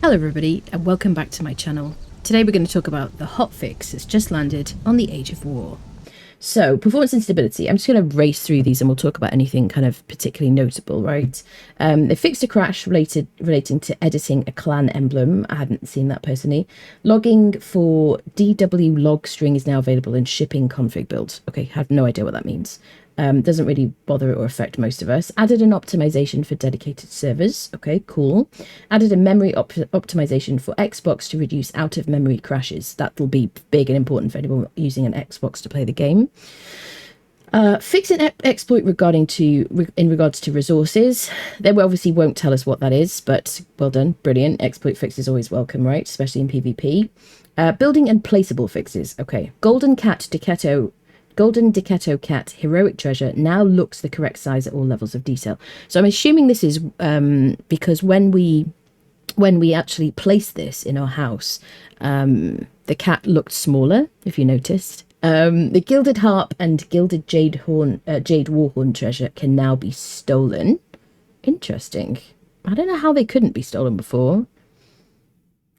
Hello everybody and welcome back to my channel. Today we're going to talk about the hotfix that's just landed on the Age of War. So, performance instability. I'm just going to race through these and we'll talk about anything kind of particularly notable, right? They fixed a crash relating to editing a clan emblem. I hadn't seen that personally. Logging for DW log string is now available in shipping config build. Okay, have no idea what that means. Doesn't really bother or affect most of us. Added an optimization for dedicated servers. Okay, cool. Added a memory optimization for Xbox to reduce out-of-memory crashes. That will be big and important for anyone using an Xbox to play the game. Fix an exploit in regards to resources. They obviously won't tell us what that is, but well done, brilliant. Exploit fix is always welcome, right? Especially in PvP. Building and placeable fixes. Okay, Golden Decetto Cat Heroic Treasure now looks the correct size at all levels of detail. So I'm assuming this is because when we actually placed this in our house, the cat looked smaller, if you noticed. The Gilded Harp and Gilded Jade Warhorn treasure can now be stolen. Interesting. I don't know how they couldn't be stolen before.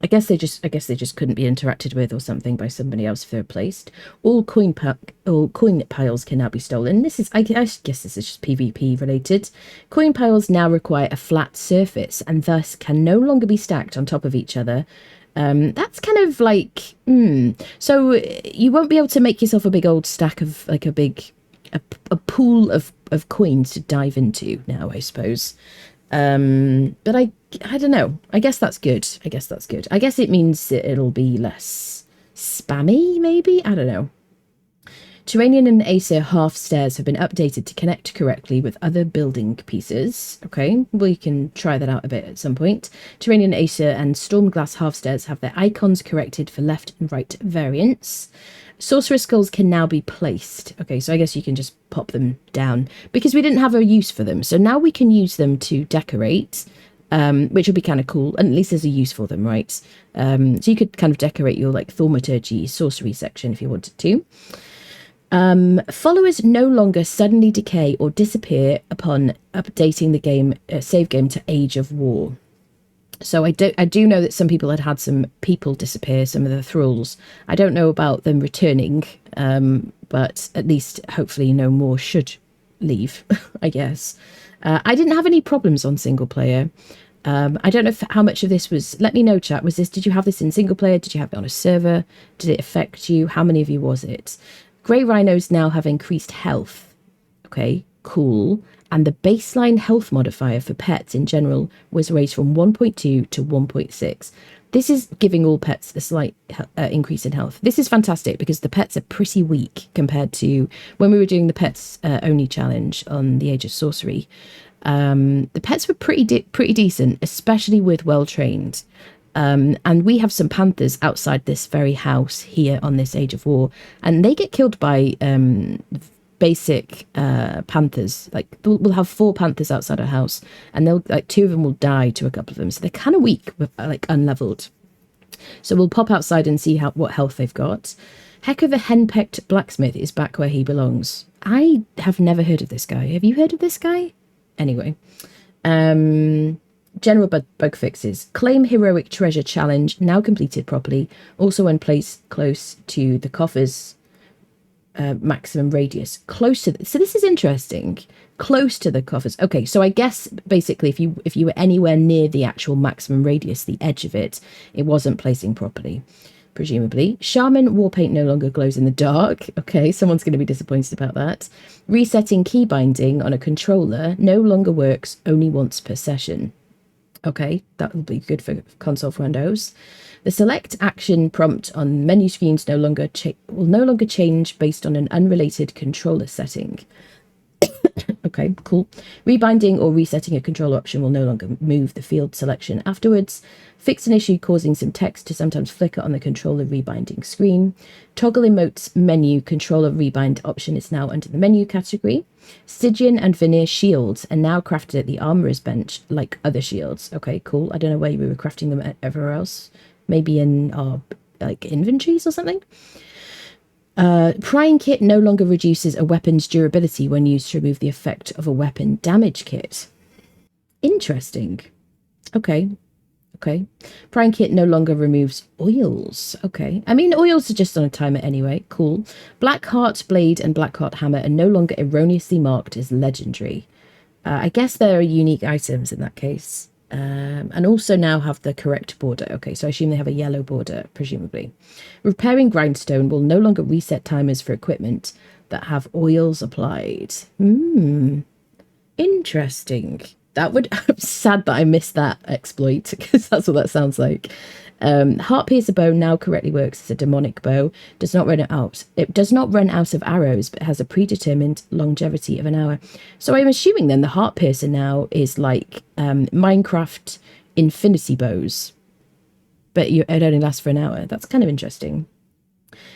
I guess they just couldn't be interacted with or something by somebody else if they're placed. All coin piles can now be stolen. I guess this is just PvP related. Coin piles now require a flat surface and thus can no longer be stacked on top of each other. That's kind of like so you won't be able to make yourself a big old stack of like a pool of coins to dive into now, I suppose. But I don't know. I guess that's good. I guess it means it'll be less spammy, maybe? I don't know. Terranian and Acer half stairs have been updated to connect correctly with other building pieces. Okay, we can try that out a bit at some point. Terranian, Acer and Stormglass half stairs have their icons corrected for left and right variants. Sorcerer skulls can now be placed. Okay, so I guess you can just pop them down because we didn't have a use for them. So now we can use them to decorate, which will be kind of cool. And at least there's a use for them, right? So you could kind of decorate your like thaumaturgy sorcery section if you wanted to. Followers no longer suddenly decay or disappear upon updating the game, save game to Age of War. So I do know that some people had some people disappear, some of the thralls. I don't know about them returning, but at least hopefully no more should leave, I guess. I didn't have any problems on single player. I don't know how much of this was, let me know chat, did you have this in single player? Did you have it on a server? Did it affect you? How many of you was it? Grey rhinos now have increased health. Okay, cool. And the baseline health modifier for pets in general was raised from 1.2 to 1.6. This is giving all pets a slight increase in health. This is fantastic because the pets are pretty weak compared to when we were doing the pets only challenge on the Age of Sorcery. The pets were pretty decent, especially with well-trained. And we have some panthers outside this very house here on this Age of War, and they get killed by basic panthers. Like we'll have 4 panthers outside our house, and they'll like 2 of them will die to a couple of them, so they're kind of weak, like unleveled. So we'll pop outside and see what health they've got. Heck of a henpecked blacksmith is back where he belongs. I have never heard of this guy. Have you heard of this guy? Anyway, general bug fixes. Claim heroic treasure challenge now completed properly. Also when placed close to the coffers. Maximum radius close to so this is interesting, close to the coffers. Okay, so I guess basically if you were anywhere near the actual maximum radius, the edge of it wasn't placing properly, presumably. Shaman war paint no longer glows in the dark. Okay, someone's going to be disappointed about that. Resetting key binding on a controller no longer works only once per session. Okay, that will be good for console friendos. The select action prompt on menu screens will no longer change based on an unrelated controller setting. Okay, cool. Rebinding or resetting a controller option will no longer move the field selection afterwards. Fix an issue causing some text to sometimes flicker on the controller rebinding screen. Toggle emotes menu controller rebind option is now under the menu category. Stygian and veneer shields are now crafted at the armorer's bench like other shields. Okay, cool. I don't know where we were crafting them everywhere else. Maybe in our like inventories or something. Prying kit no longer reduces a weapon's durability when used to remove the effect of a weapon damage kit. Interesting. Okay. Okay. Prying kit no longer removes oils. Okay. I mean, oils are just on a timer anyway. Cool. Black Heart Blade and Black Heart Hammer are no longer erroneously marked as legendary. I guess they're unique items in that case. And also now have the correct border. Okay, so I assume they have a yellow border, presumably. Repairing Grindstone will no longer reset timers for equipment that have oils applied. Interesting. That would... I'm sad that I missed that exploit, because that's what that sounds like. Heart Piercer Bow now correctly works as a demonic bow. Does not run out. It does not run out of arrows, but has a predetermined longevity of an hour. So I'm assuming then the Heart Piercer now is like Minecraft infinity bows, but it only lasts for an hour. That's kind of interesting.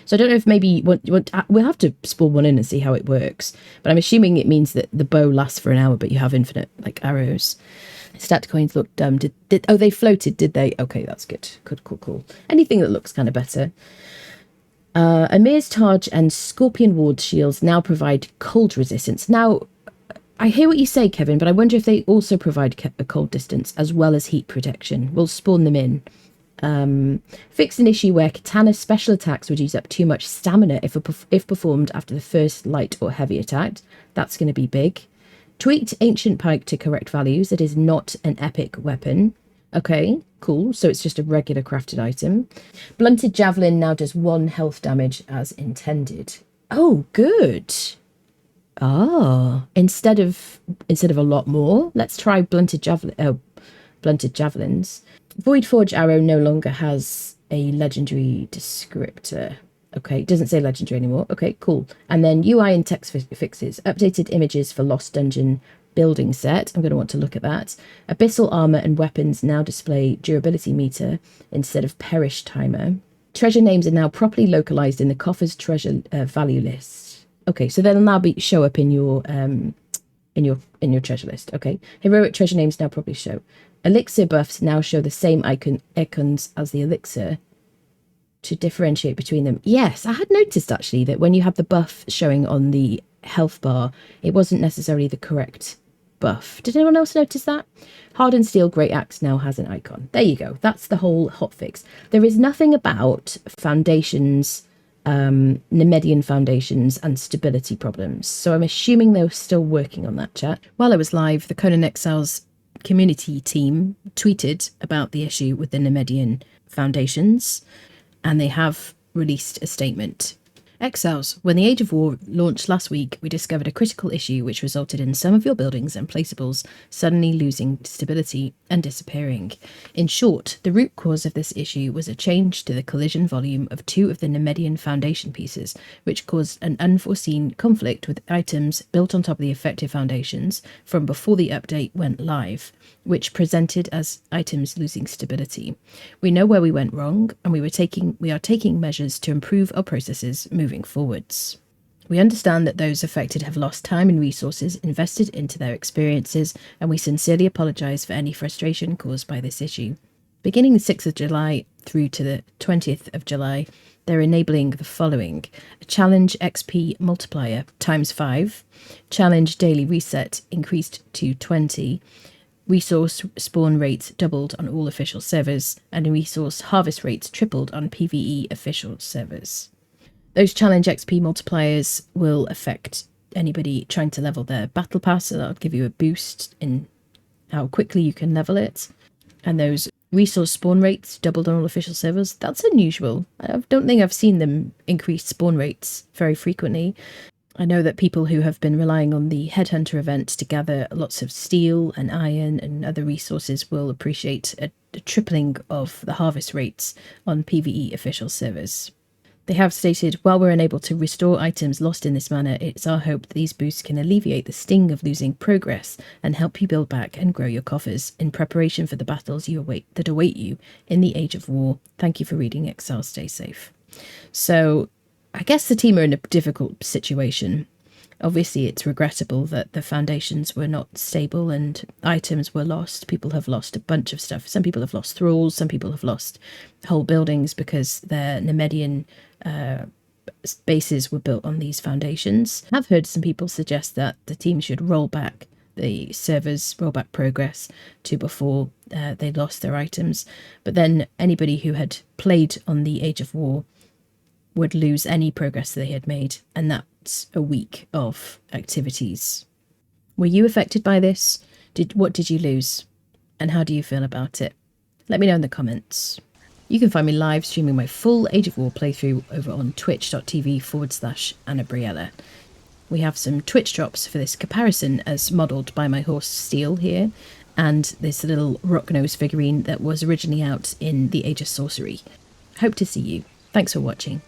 So I don't know if maybe we'll have to spawn one in and see how it works. But I'm assuming it means that the bow lasts for an hour, but you have infinite like arrows. Stat coins look dumb. Oh, they floated, did they? Okay, that's good. Cool. Anything that looks kind of better. Amir's Taj and Scorpion Ward shields now provide cold resistance. Now, I hear what you say, Kevin, but I wonder if they also provide a cold distance as well as heat protection. We'll spawn them in. Fix an issue where Katana's special attacks would use up too much stamina if performed after the first light or heavy attack. That's going to be big. Tweaked Ancient Pike to correct values. It is not an epic weapon. Okay, cool. So it's just a regular crafted item. Blunted Javelin now does 1 health damage as intended. Oh, good. Instead of a lot more, let's try Blunted Javelins. Void Forge Arrow no longer has a legendary descriptor. Okay, it doesn't say legendary anymore. Okay, cool. And then UI and text fixes. Updated images for Lost Dungeon building set. I'm going to want to look at that. Abyssal armor and weapons now display durability meter instead of perish timer. Treasure names are now properly localized in the coffer's treasure value list. Okay, so they'll now show up in your treasure list. Okay, heroic treasure names now probably show. Elixir buffs now show the same icons as the elixir to differentiate between them. Yes, I had noticed actually that when you had the buff showing on the health bar, it wasn't necessarily the correct buff. Did anyone else notice that? Hardened Steel Great Axe now has an icon. There you go. That's the whole hotfix. There is nothing about foundations, Nemedian foundations and stability problems. So I'm assuming they were still working on that, chat. While I was live, the Conan Exiles community team tweeted about the issue with the Nemedian foundations, and they have released a statement. Exiles, when the Age of War launched last week, we discovered a critical issue which resulted in some of your buildings and placeables suddenly losing stability and disappearing. In short, the root cause of this issue was a change to the collision volume of 2 of the Nemedian foundation pieces, which caused an unforeseen conflict with items built on top of the effective foundations from before the update went live, which presented as items losing stability. We know where we went wrong, and we are taking measures to improve our processes moving forwards. We understand that those affected have lost time and resources invested into their experiences, and we sincerely apologise for any frustration caused by this issue. Beginning the 6th of July through to the 20th of July, they're enabling the following: a challenge XP multiplier ×5, challenge daily reset increased to 20, resource spawn rates doubled on all official servers, and resource harvest rates tripled on PvE official servers. Those challenge XP multipliers will affect anybody trying to level their battle pass, so that'll give you a boost in how quickly you can level it. And those resource spawn rates doubled on all official servers, that's unusual. I don't think I've seen them increase spawn rates very frequently. I know that people who have been relying on the Headhunter event to gather lots of steel and iron and other resources will appreciate a tripling of the harvest rates on PvE official servers. They have stated, while we're unable to restore items lost in this manner, it's our hope that these boosts can alleviate the sting of losing progress and help you build back and grow your coffers in preparation for the battles that await you in the Age of War. Thank you for reading, Exile. Stay safe. So I guess the team are in a difficult situation. Obviously, it's regrettable that the foundations were not stable and items were lost. People have lost a bunch of stuff. Some people have lost thralls. Some people have lost whole buildings because their Nemedian bases were built on these foundations. I've heard some people suggest that the team should roll back the server's rollback progress to before they lost their items. But then anybody who had played on the Age of War would lose any progress they had made, and that's a week of activities. Were you affected by this? What did you lose? And how do you feel about it? Let me know in the comments. You can find me live streaming my full Age of War playthrough over on twitch.tv/AnnaBriella. We have some Twitch drops for this comparison as modelled by my horse Steel here, and this little rock nose figurine that was originally out in the Age of Sorcery. Hope to see you. Thanks for watching.